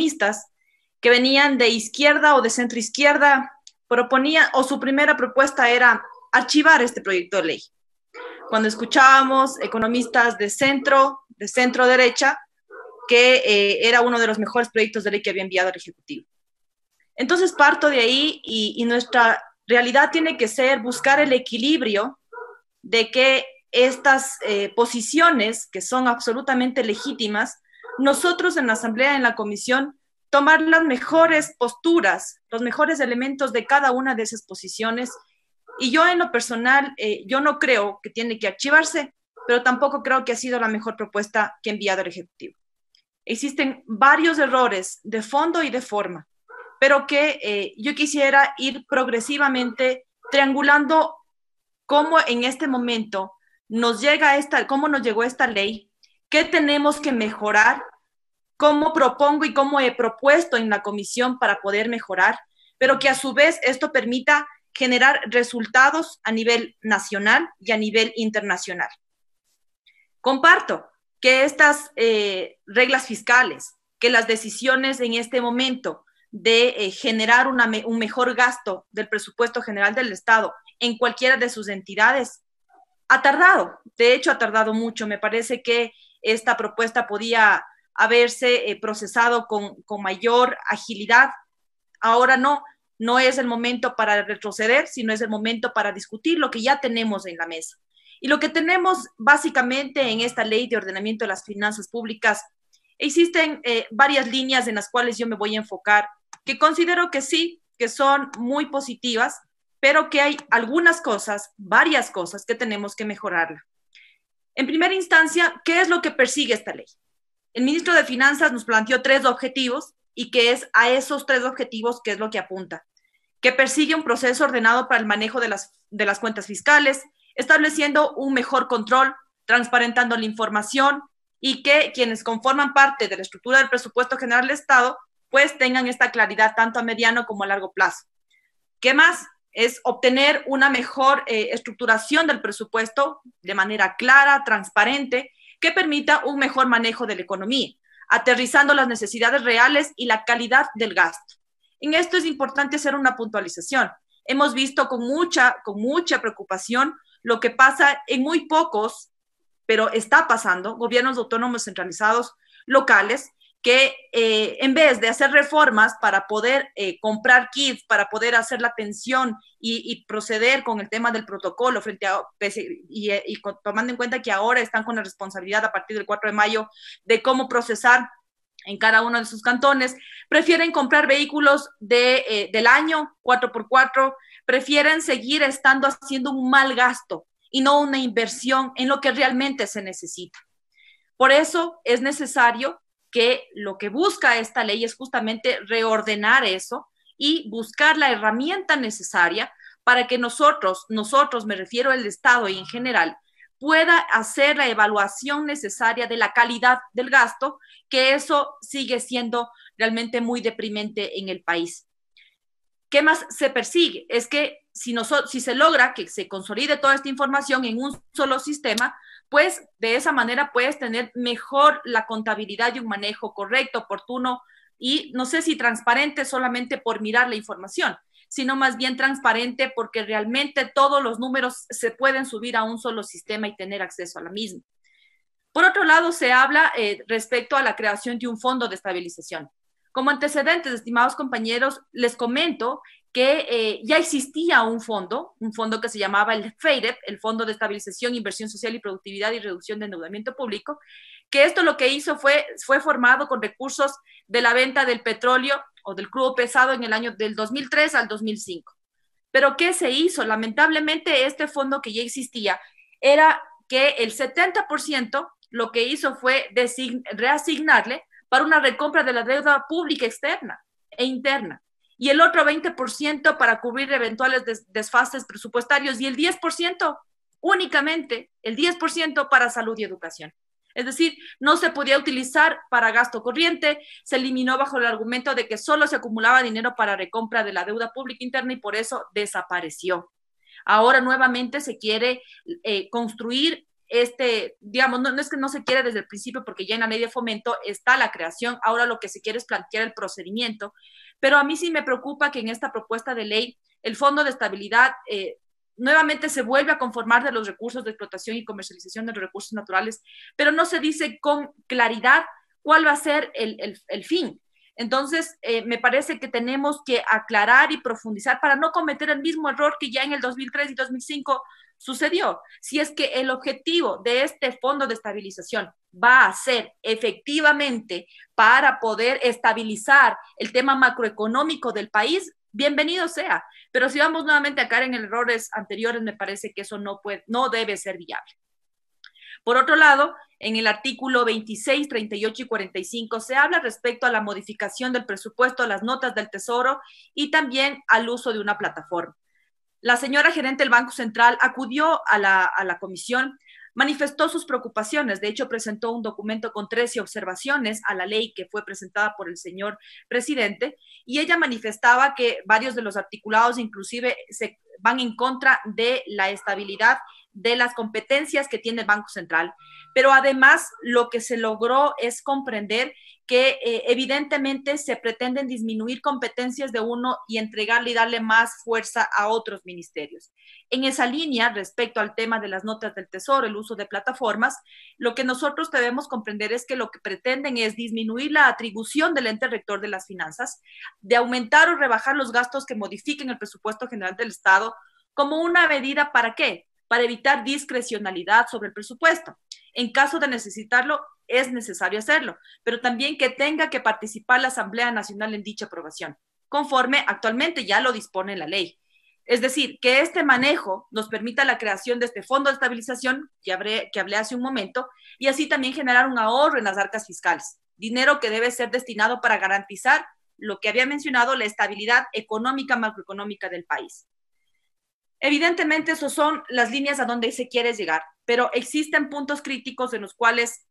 economistas que venían de izquierda o de centro izquierda proponían, o su primera propuesta era archivar este proyecto de ley. Cuando escuchábamos economistas de centro derecha, que era uno de los mejores proyectos de ley que había enviado el Ejecutivo. Entonces parto de ahí y nuestra realidad tiene que ser buscar el equilibrio de que estas posiciones, que son absolutamente legítimas, nosotros en la Asamblea, en la Comisión, tomar las mejores posturas, los mejores elementos de cada una de esas posiciones. Y yo en lo personal, yo no creo que tiene que archivarse, pero tampoco creo que ha sido la mejor propuesta que ha enviado el Ejecutivo. Existen varios errores de fondo y de forma, pero que yo quisiera ir progresivamente triangulando cómo en este momento cómo nos llegó esta ley, qué tenemos que mejorar, cómo propongo y cómo he propuesto en la comisión para poder mejorar, pero que a su vez esto permita generar resultados a nivel nacional y a nivel internacional. Comparto que estas reglas fiscales, que las decisiones en este momento de generar un mejor gasto del presupuesto general del Estado en cualquiera de sus entidades, ha tardado. De hecho, ha tardado mucho. Me parece que esta propuesta podía haberse procesado con mayor agilidad. Ahora no es el momento para retroceder, sino es el momento para discutir lo que ya tenemos en la mesa. Y lo que tenemos básicamente en esta ley de ordenamiento de las finanzas públicas, existen varias líneas en las cuales yo me voy a enfocar, que considero que sí, que son muy positivas, pero que hay algunas cosas, varias cosas que tenemos que mejorarla. En primera instancia, ¿qué es lo que persigue esta ley? El ministro de Finanzas nos planteó 3 objetivos y que es a esos 3 objetivos que es lo que apunta. Que persigue un proceso ordenado para el manejo de las cuentas fiscales, estableciendo un mejor control, transparentando la información y que quienes conforman parte de la estructura del presupuesto general del Estado pues tengan esta claridad tanto a mediano como a largo plazo. ¿Qué más? Es obtener una mejor estructuración del presupuesto de manera clara, transparente, que permita un mejor manejo de la economía, aterrizando las necesidades reales y la calidad del gasto. En esto es importante hacer una puntualización. Hemos visto con mucha preocupación lo que pasa en muy pocos, pero está pasando, gobiernos autónomos centralizados locales, que en vez de hacer reformas para poder comprar kits, para poder hacer la atención y proceder con el tema del protocolo tomando en cuenta que ahora están con la responsabilidad a partir del 4 de mayo de cómo procesar en cada uno de sus cantones, prefieren comprar vehículos del año 4x4, prefieren seguir estando haciendo un mal gasto y no una inversión en lo que realmente se necesita. Por eso es necesario que lo que busca esta ley es justamente reordenar eso y buscar la herramienta necesaria para que nosotros, me refiero al Estado y en general, pueda hacer la evaluación necesaria de la calidad del gasto, que eso sigue siendo realmente muy deprimente en el país. ¿Qué más se persigue? Es que si se logra que se consolide toda esta información en un solo sistema, pues de esa manera puedes tener mejor la contabilidad y un manejo correcto, oportuno y no sé si transparente solamente por mirar la información, sino más bien transparente porque realmente todos los números se pueden subir a un solo sistema y tener acceso a la misma. Por otro lado, se habla respecto a la creación de un fondo de estabilización. Como antecedentes, estimados compañeros, les comento que ya existía un fondo que se llamaba el FEIREP, el Fondo de Estabilización, Inversión Social y Productividad y Reducción de Endeudamiento Público, que esto lo que hizo fue formado con recursos de la venta del petróleo o del crudo pesado en el año del 2003 al 2005. Pero ¿qué se hizo? Lamentablemente este fondo que ya existía era que el 70% lo que hizo fue reasignarle para una recompra de la deuda pública externa e interna, y el otro 20% para cubrir eventuales desfases presupuestarios, y el 10%, únicamente el 10% para salud y educación. Es decir, no se podía utilizar para gasto corriente, se eliminó bajo el argumento de que solo se acumulaba dinero para recompra de la deuda pública interna y por eso desapareció. Ahora nuevamente se quiere construir digamos, no es que no se quiere desde el principio, porque ya en la ley de fomento está la creación, ahora lo que se quiere es plantear el procedimiento, pero a mí sí me preocupa que en esta propuesta de ley el Fondo de Estabilidad nuevamente se vuelve a conformar de los recursos de explotación y comercialización de los recursos naturales, pero no se dice con claridad cuál va a ser el fin. Entonces, me parece que tenemos que aclarar y profundizar para no cometer el mismo error que ya en el 2003 y 2005 sucedió. Si es que el objetivo de este fondo de estabilización va a ser efectivamente para poder estabilizar el tema macroeconómico del país, bienvenido sea. Pero si vamos nuevamente a caer en errores anteriores, me parece que eso no debe ser viable. Por otro lado, en el artículo 26, 38 y 45 se habla respecto a la modificación del presupuesto, a las notas del Tesoro y también al uso de una plataforma. La señora gerente del Banco Central acudió a la comisión, manifestó sus preocupaciones, de hecho presentó un documento con 13 observaciones a la ley que fue presentada por el señor presidente, y ella manifestaba que varios de los articulados inclusive se van en contra de la estabilidad de las competencias que tiene el Banco Central. Pero además lo que se logró es comprender que evidentemente se pretenden disminuir competencias de uno y entregarle y darle más fuerza a otros ministerios. En esa línea, respecto al tema de las notas del Tesoro, el uso de plataformas, lo que nosotros debemos comprender es que lo que pretenden es disminuir la atribución del ente rector de las finanzas, de aumentar o rebajar los gastos que modifiquen el presupuesto general del Estado, como una medida ¿para qué? Para evitar discrecionalidad sobre el presupuesto. En caso de necesitarlo, es necesario hacerlo, pero también que tenga que participar la Asamblea Nacional en dicha aprobación, conforme actualmente ya lo dispone la ley. Es decir, que este manejo nos permita la creación de este fondo de estabilización que hablé hace un momento, y así también generar un ahorro en las arcas fiscales, dinero que debe ser destinado para garantizar lo que había mencionado, la estabilidad económica, macroeconómica del país. Evidentemente, esas son las líneas a donde se quiere llegar, pero existen puntos críticos en los cuales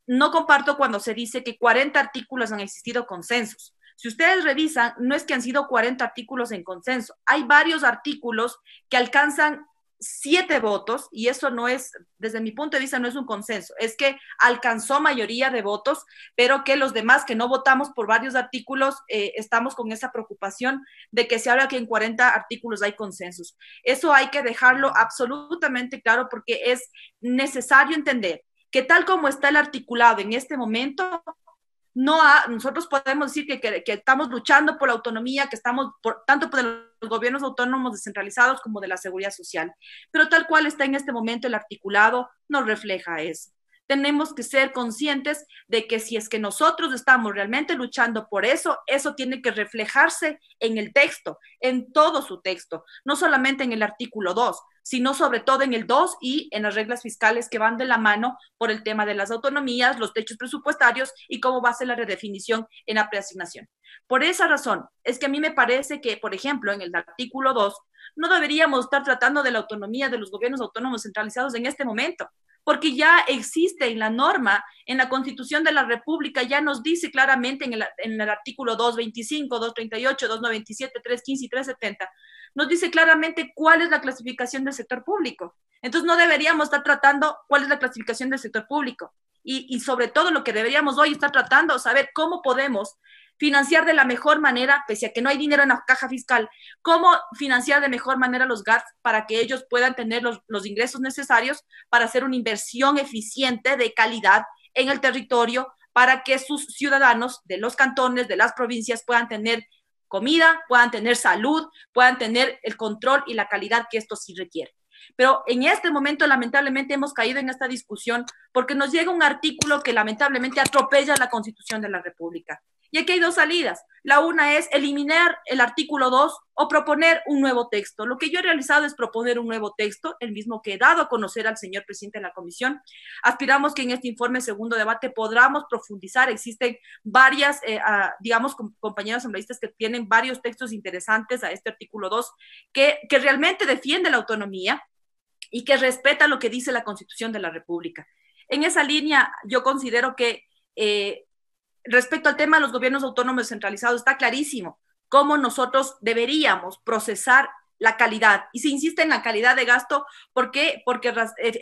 no comparto cuando se dice que 40 artículos han existido consensos. Si ustedes revisan, no es que han sido 40 artículos en consenso. Hay varios artículos que alcanzan 7 votos, y eso no es, desde mi punto de vista, no es un consenso. Es que alcanzó mayoría de votos, pero que los demás que no votamos por varios artículos estamos con esa preocupación de que se habla que en 40 artículos hay consensos. Eso hay que dejarlo absolutamente claro, porque es necesario entender que tal como está el articulado en este momento, nosotros podemos decir que estamos luchando por la autonomía, que estamos tanto por los gobiernos autónomos descentralizados como de la seguridad social, pero tal cual está en este momento el articulado, no refleja eso. Tenemos que ser conscientes de que si es que nosotros estamos realmente luchando por eso, eso tiene que reflejarse en el texto, en todo su texto, no solamente en el artículo 2, sino sobre todo en el 2 y en las reglas fiscales que van de la mano por el tema de las autonomías, los techos presupuestarios y cómo va a ser la redefinición en la preasignación. Por esa razón, es que a mí me parece que, por ejemplo, en el artículo 2, no deberíamos estar tratando de la autonomía de los gobiernos autónomos centralizados en este momento, porque ya existe en la norma, en la Constitución de la República, ya nos dice claramente en el artículo 225, 238, 297, 315 y 370, nos dice claramente cuál es la clasificación del sector público. Entonces no deberíamos estar tratando cuál es la clasificación del sector público. Y sobre todo lo que deberíamos hoy estar tratando, saber cómo podemos financiar de la mejor manera, pese a que no hay dinero en la caja fiscal, cómo financiar de mejor manera los GATS para que ellos puedan tener los ingresos necesarios para hacer una inversión eficiente de calidad en el territorio, para que sus ciudadanos de los cantones, de las provincias, puedan tener comida, puedan tener salud, puedan tener el control y la calidad que esto sí requiere. Pero en este momento, lamentablemente, hemos caído en esta discusión porque nos llega un artículo que lamentablemente atropella la Constitución de la República. Y aquí hay dos salidas. La una es eliminar el artículo 2 o proponer un nuevo texto. Lo que yo he realizado es proponer un nuevo texto, el mismo que he dado a conocer al señor presidente de la comisión. Aspiramos que en este informe segundo debate podamos profundizar. Existen varias, digamos, compañeros asambleístas que tienen varios textos interesantes a este artículo 2 que realmente defiende la autonomía y que respeta lo que dice la Constitución de la República. En esa línea, yo considero que respecto al tema de los gobiernos autónomos descentralizados, está clarísimo cómo nosotros deberíamos procesar la calidad, y se insiste en la calidad de gasto. ¿Por qué? Porque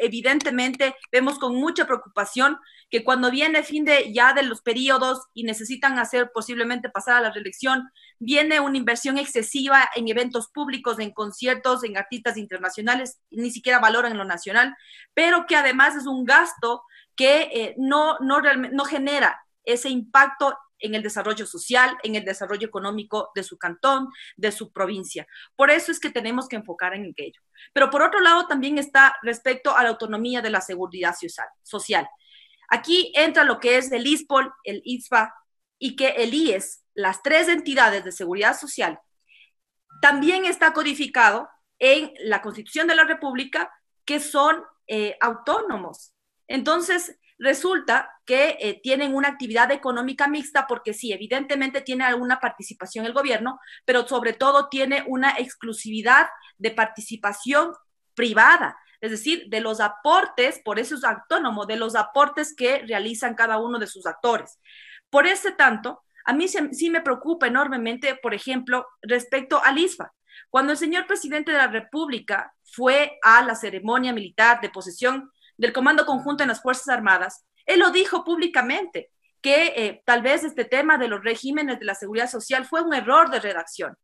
evidentemente vemos con mucha preocupación que cuando viene fin de los periodos y necesitan hacer posiblemente pasar a la reelección, viene una inversión excesiva en eventos públicos, en conciertos, en artistas internacionales, ni siquiera valoran lo nacional, pero que además es un gasto que no genera ese impacto en el desarrollo social, en el desarrollo económico de su cantón, de su provincia. Por eso es que tenemos que enfocar en aquello. Pero por otro lado también está respecto a la autonomía de la seguridad social. Aquí entra lo que es el ISPOL, el ISFA y que el IES, las tres entidades de seguridad social, también está codificado en la Constitución de la República que son autónomos. Entonces, resulta que tienen una actividad económica mixta porque sí, evidentemente tiene alguna participación el gobierno, pero sobre todo tiene una exclusividad de participación privada, es decir, de los aportes, por eso es autónomo, de los aportes que realizan cada uno de sus actores. Por ese tanto, a mí sí me preocupa enormemente, por ejemplo, respecto al ISFA. Cuando el señor presidente de la República fue a la ceremonia militar de posesión del Comando Conjunto en las Fuerzas Armadas, él lo dijo públicamente, que tal vez este tema de los regímenes de la seguridad social fue un error de redacción.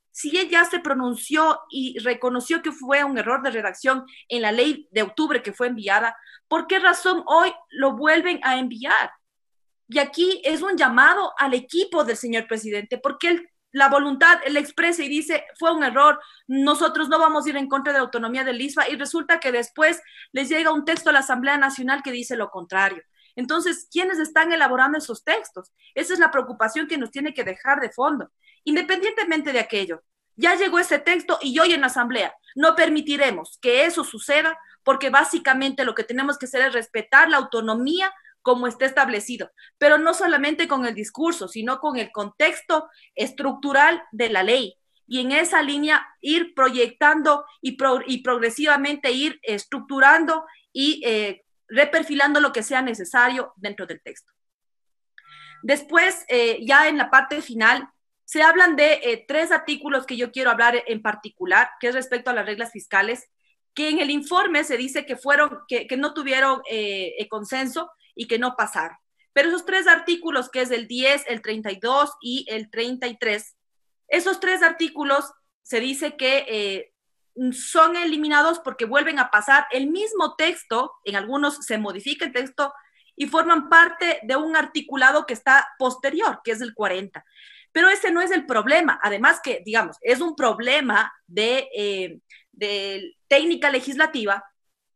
Si él ya se pronunció y reconoció que fue un error de redacción en la ley de octubre que fue enviada, ¿por qué razón hoy lo vuelven a enviar? Y aquí es un llamado al equipo del señor presidente, porque la voluntad, él expresa y dice, fue un error, nosotros no vamos a ir en contra de la autonomía del ISFA, y resulta que después les llega un texto a la Asamblea Nacional que dice lo contrario. Entonces, ¿quiénes están elaborando esos textos? Esa es la preocupación que nos tiene que dejar de fondo. Independientemente de aquello, ya llegó ese texto y hoy en la Asamblea no permitiremos que eso suceda, porque básicamente lo que tenemos que hacer es respetar la autonomía como está establecido, pero no solamente con el discurso, sino con el contexto estructural de la ley. Y en esa línea ir proyectando y progresivamente ir estructurando y reperfilando lo que sea necesario dentro del texto. Después, ya en la parte final, se hablan de tres artículos que yo quiero hablar en particular, que es respecto a las reglas fiscales, que en el informe se dice que no tuvieron consenso y que no pasaron. Pero esos tres artículos, que es el 10, el 32 y el 33, esos tres artículos se dice que son eliminados porque vuelven a pasar el mismo texto, en algunos se modifica el texto y forman parte de un articulado que está posterior, que es el 40. Pero ese no es el problema, además que, digamos, es un problema de técnica legislativa.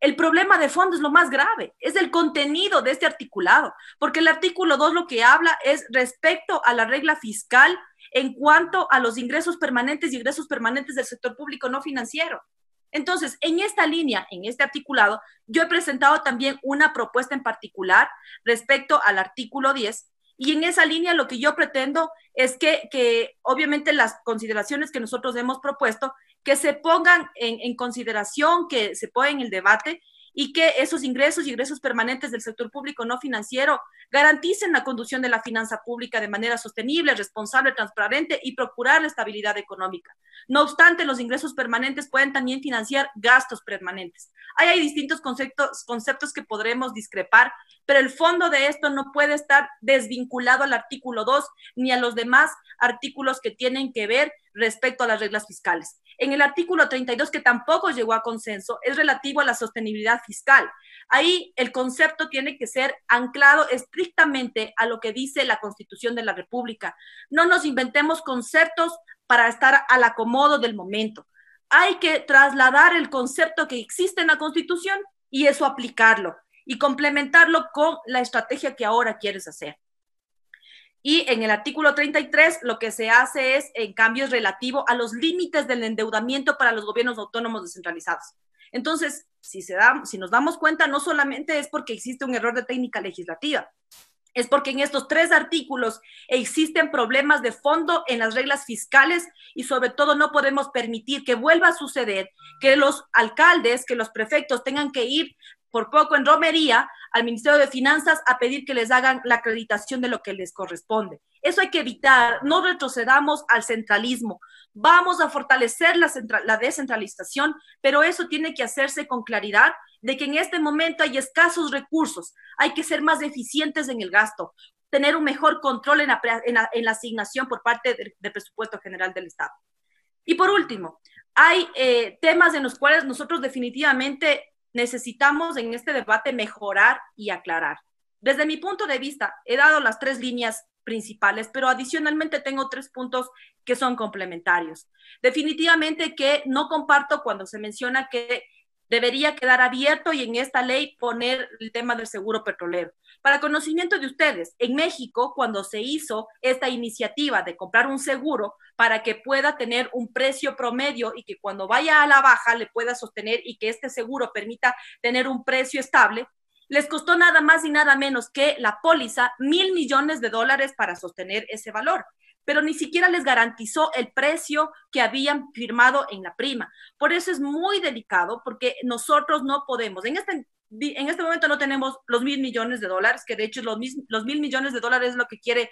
El problema de fondo es lo más grave, es el contenido de este articulado, porque el artículo 2 lo que habla es respecto a la regla fiscal en cuanto a los ingresos permanentes y egresos permanentes del sector público no financiero. Entonces, en esta línea, en este articulado, yo he presentado también una propuesta en particular respecto al artículo 10, y en esa línea lo que yo pretendo es que obviamente las consideraciones que nosotros hemos propuesto, que se pongan en consideración, que se pongan en el debate y que esos ingresos y egresos permanentes del sector público no financiero garanticen la conducción de la finanza pública de manera sostenible, responsable, transparente y procurar la estabilidad económica. No obstante, los ingresos permanentes pueden también financiar gastos permanentes. Ahí hay distintos conceptos que podremos discrepar, pero el fondo de esto no puede estar desvinculado al artículo 2 ni a los demás artículos que tienen que ver respecto a las reglas fiscales. En el artículo 32, que tampoco llegó a consenso, es relativo a la sostenibilidad fiscal. Ahí el concepto tiene que ser anclado estrictamente a lo que dice la Constitución de la República. No nos inventemos conceptos para estar al acomodo del momento. Hay que trasladar el concepto que existe en la Constitución y eso aplicarlo y complementarlo con la estrategia que ahora quieres hacer. Y en el artículo 33 lo que se hace es, en cambio, es relativo a los límites del endeudamiento para los gobiernos autónomos descentralizados. Entonces, si nos damos cuenta, no solamente es porque existe un error de técnica legislativa, es porque en estos tres artículos existen problemas de fondo en las reglas fiscales y sobre todo no podemos permitir que vuelva a suceder que los alcaldes, que los prefectos tengan que ir por poco en romería al Ministerio de Finanzas a pedir que les hagan la acreditación de lo que les corresponde. Eso hay que evitar, no retrocedamos al centralismo. Vamos a fortalecer la descentralización, pero eso tiene que hacerse con claridad de que en este momento hay escasos recursos, hay que ser más eficientes en el gasto, tener un mejor control en la asignación por parte del presupuesto general del Estado. Y por último, hay temas en los cuales nosotros definitivamente necesitamos en este debate mejorar y aclarar. Desde mi punto de vista, he dado las 3 líneas principales, pero adicionalmente tengo 3 puntos que son complementarios. Definitivamente que no comparto cuando se menciona que debería quedar abierto y en esta ley poner el tema del seguro petrolero. Para conocimiento de ustedes, en México, cuando se hizo esta iniciativa de comprar un seguro para que pueda tener un precio promedio y que cuando vaya a la baja le pueda sostener y que este seguro permita tener un precio estable, les costó nada más y nada menos que la póliza $1,000 millones para sostener ese valor, pero ni siquiera les garantizó el precio que habían firmado en la prima. Por eso es muy delicado, porque nosotros no podemos, en este momento no tenemos los $1,000 millones, que de hecho los $1,000 millones es lo que quiere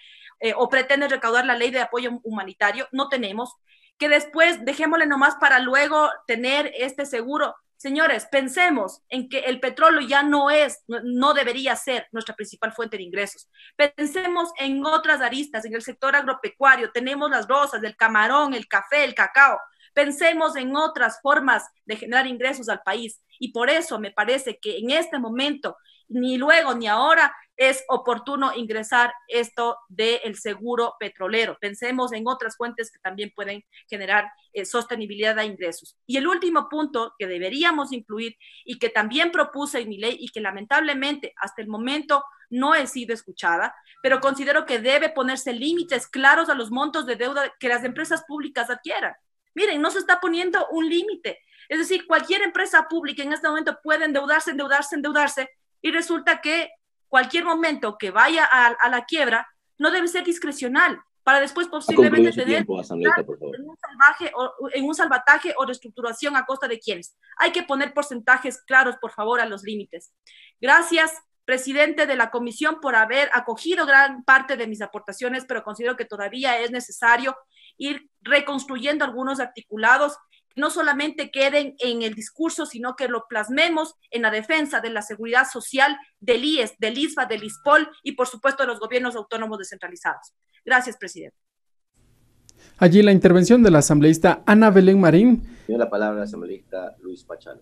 o pretende recaudar la ley de apoyo humanitario, no tenemos, que después dejémosle nomás para luego tener este seguro. Señores, pensemos en que el petróleo ya no debería ser nuestra principal fuente de ingresos. Pensemos en otras aristas, en el sector agropecuario, tenemos las rosas, el camarón, el café, el cacao. Pensemos en otras formas de generar ingresos al país. Y por eso me parece que en este momento, ni luego ni ahora, es oportuno ingresar esto del seguro petrolero. Pensemos en otras fuentes que también pueden generar sostenibilidad de ingresos. Y el último punto que deberíamos incluir y que también propuse en mi ley y que lamentablemente hasta el momento no he sido escuchada, pero considero que debe ponerse límites claros a los montos de deuda que las empresas públicas adquieran. Miren, no se está poniendo un límite. Es decir, cualquier empresa pública en este momento puede endeudarse y resulta que cualquier momento que vaya a la quiebra no debe ser discrecional para después posiblemente tener en un salvataje o reestructuración a costa de quienes. Hay que poner porcentajes claros, por favor, a los límites. Gracias, presidente de la comisión, por haber acogido gran parte de mis aportaciones, pero considero que todavía es necesario ir reconstruyendo algunos articulados no solamente queden en el discurso, sino que lo plasmemos en la defensa de la seguridad social del IES, del ISFA, del ISPOL y, por supuesto, de los gobiernos autónomos descentralizados. Gracias, presidente. Allí la intervención de la asambleísta Ana Belén Marín. Tiene la palabra el asambleísta Luis Pachano.